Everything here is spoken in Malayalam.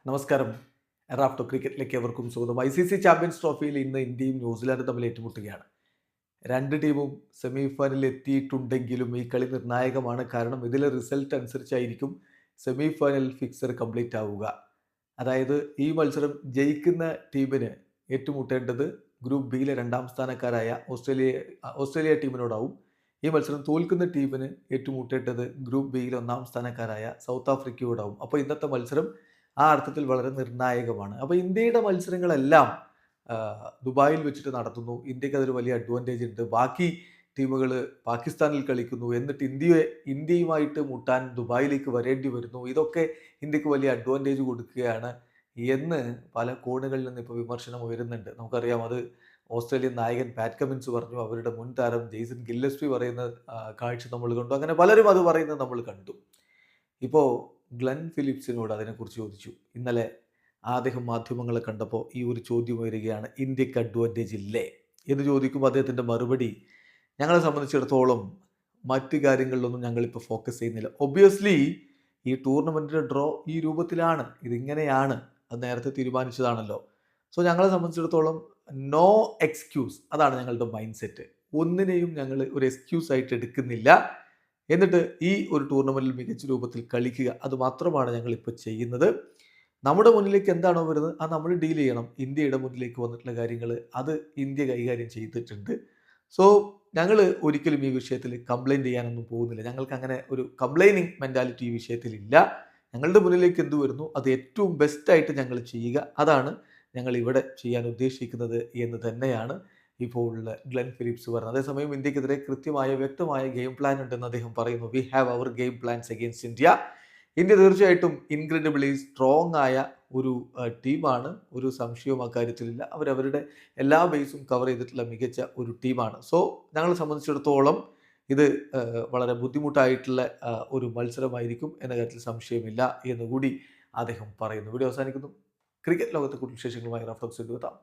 നമസ്കാരം. റാഫ്റ്റോ ക്രിക്കറ്റിലേക്ക് എവർക്കും സ്വാഗതം. ICC ചാമ്പ്യൻസ് ട്രോഫിയിൽ ഇന്ന് ഇന്ത്യയും ന്യൂസിലാൻഡും തമ്മിൽ ഏറ്റുമുട്ടുകയാണ്. രണ്ട് ടീമും സെമി ഫൈനലിൽ എത്തിയിട്ടുണ്ടെങ്കിലും ഈ കളി നിർണായകമാണ്. കാരണം ഇതിലെ റിസൾട്ട് അനുസരിച്ചായിരിക്കും സെമി ഫൈനൽ ഫിക്സർ കംപ്ലീറ്റ് ആവുക. അതായത് ഈ മത്സരം ജയിക്കുന്ന ടീമിന് ഏറ്റുമുട്ടേണ്ടത് ഗ്രൂപ്പ് ബിയിലെ രണ്ടാം സ്ഥാനക്കാരായ ഓസ്ട്രേലിയ ടീമിനോടാവും. ഈ മത്സരം തോൽക്കുന്ന ടീമിന് ഏറ്റുമുട്ടേണ്ടത് ഗ്രൂപ്പ് ബിയിലെ ഒന്നാം സ്ഥാനക്കാരായ സൗത്ത് ആഫ്രിക്കയോടാവും. അപ്പോൾ ഇന്നത്തെ മത്സരം ആ അർത്ഥത്തിൽ വളരെ നിർണായകമാണ്. അപ്പോൾ ഇന്ത്യയുടെ മത്സരങ്ങളെല്ലാം ദുബായിൽ വെച്ചിട്ട് നടത്തുന്നു. ഇന്ത്യക്ക് അതൊരു വലിയ അഡ്വാൻറ്റേജ് ഉണ്ട്. ബാക്കി ടീമുകൾ പാകിസ്ഥാനിൽ കളിക്കുന്നു. എന്നിട്ട് ഇന്ത്യയുമായിട്ട് മുട്ടാൻ ദുബായിലേക്ക് വരേണ്ടി വരുന്നു. ഇതൊക്കെ ഇന്ത്യക്ക് വലിയ അഡ്വാൻറ്റേജ് കൊടുക്കുകയാണ് എന്ന് പല കോണുകളിൽ നിന്ന് ഇപ്പോൾ വിമർശനം ഉയരുന്നുണ്ട്. നമുക്കറിയാം, അത് ഓസ്ട്രേലിയൻ നായകൻ പാറ്റ് കമിൻസ് പറഞ്ഞു. അവരുടെ മുൻ താരം ജെയ്സൺ ഗില്ലസ്പി പറയുന്ന കാഴ്ച നമ്മൾ കണ്ടു. അങ്ങനെ പലരും അത് പറയുന്നത് നമ്മൾ കണ്ടു. ഇപ്പോൾ ഗ്ലെൻ ഫിലിപ്സിനോട് അതിനെക്കുറിച്ച് ചോദിച്ചു. ഇന്നലെ അദ്ദേഹം മാധ്യമങ്ങളെ കണ്ടപ്പോൾ ഈ ഒരു ചോദ്യം വരികയാണ്, ഇന്ത്യക്ക് അഡ്വാൻറ്റേജ് ഇല്ലേ എന്ന് ചോദിക്കുമ്പോൾ അദ്ദേഹത്തിൻ്റെ മറുപടി, ഞങ്ങളെ സംബന്ധിച്ചിടത്തോളം മറ്റ് കാര്യങ്ങളിലൊന്നും ഞങ്ങളിപ്പോൾ ഫോക്കസ് ചെയ്യുന്നില്ല. ഒബ്വിയസ്ലി ഈ ടൂർണമെൻറ്റിൻ്റെ ഡ്രോ ഈ രൂപത്തിലാണ്, ഇതിങ്ങനെയാണ്, അത് നേരത്തെ തീരുമാനിച്ചതാണല്ലോ. സോ ഞങ്ങളെ സംബന്ധിച്ചിടത്തോളം നോ എക്സ്ക്യൂസ്, അതാണ് ഞങ്ങളുടെ മൈൻഡ് സെറ്റ്. ഒന്നിനെയും ഞങ്ങൾ ഒരു എക്സ്ക്യൂസ് ആയിട്ട് എടുക്കുന്നില്ല. എന്നിട്ട് ഈ ഒരു ടൂർണമെൻറ്റിൽ മികച്ച രൂപത്തിൽ കളിക്കുക, അത് മാത്രമാണ് ഞങ്ങളിപ്പോൾ ചെയ്യുന്നത്. നമ്മുടെ മുന്നിലേക്ക് എന്താണോ വരുന്നത് അത് നമ്മൾ ഡീൽ ചെയ്യണം. ഇന്ത്യയുടെ മുന്നിലേക്ക് വന്നിട്ടുള്ള കാര്യങ്ങൾ അത് ഇന്ത്യ കൈകാര്യം ചെയ്തിട്ടുണ്ട്. സോ ഞങ്ങൾ ഒരിക്കലും ഈ വിഷയത്തിൽ കംപ്ലയിൻറ്റ് ചെയ്യാനൊന്നും പോകുന്നില്ല. ഞങ്ങൾക്ക് അങ്ങനെ ഒരു കംപ്ലൈനിങ് മെൻറ്റാലിറ്റി ഈ വിഷയത്തിലില്ല. ഞങ്ങളുടെ മുന്നിലേക്ക് എന്ത് വരുന്നു അത് ഏറ്റവും ബെസ്റ്റായിട്ട് ഞങ്ങൾ ചെയ്യുക, അതാണ് ഞങ്ങൾ ഇവിടെ ചെയ്യാൻ ഉദ്ദേശിക്കുന്നത് എന്ന് തന്നെയാണ് ഇപ്പോൾ ഗ്ലെൻ ഫിലിപ്സ് പറഞ്ഞത്. അതേസമയം ഇന്ത്യക്കെതിരെ കൃത്യമായ വ്യക്തമായ ഗെയിം പ്ലാൻ ഉണ്ടെന്ന് അദ്ദേഹം പറയുന്നു. We have our game plans against India. India തീർച്ചയായിട്ടും ഇൻക്രെഡിബിളി സ്ട്രോങ് ആയ ഒരു ടീമാണ്, ഒരു സംശയവും അക്കാര്യത്തിലില്ല. അവരവരുടെ എല്ലാ ബേസും കവർ ചെയ്തിട്ടുള്ള മികച്ച ഒരു ടീമാണ്. സോ ഞങ്ങളെ സംബന്ധിച്ചിടത്തോളം ഇത് വളരെ ബുദ്ധിമുട്ടായിട്ടുള്ള ഒരു മത്സരമായിരിക്കും എന്ന കാര്യത്തിൽ സംശയമില്ല എന്നുകൂടി അദ്ദേഹം പറയുന്നു. വീഡിയോ അവസാനിക്കുന്നു. ക്രിക്കറ്റ് ലോകത്തെ കൂടുതൽ വിശേഷങ്ങളുമായി റാഫ്റ്റോക്സ് എത്താം.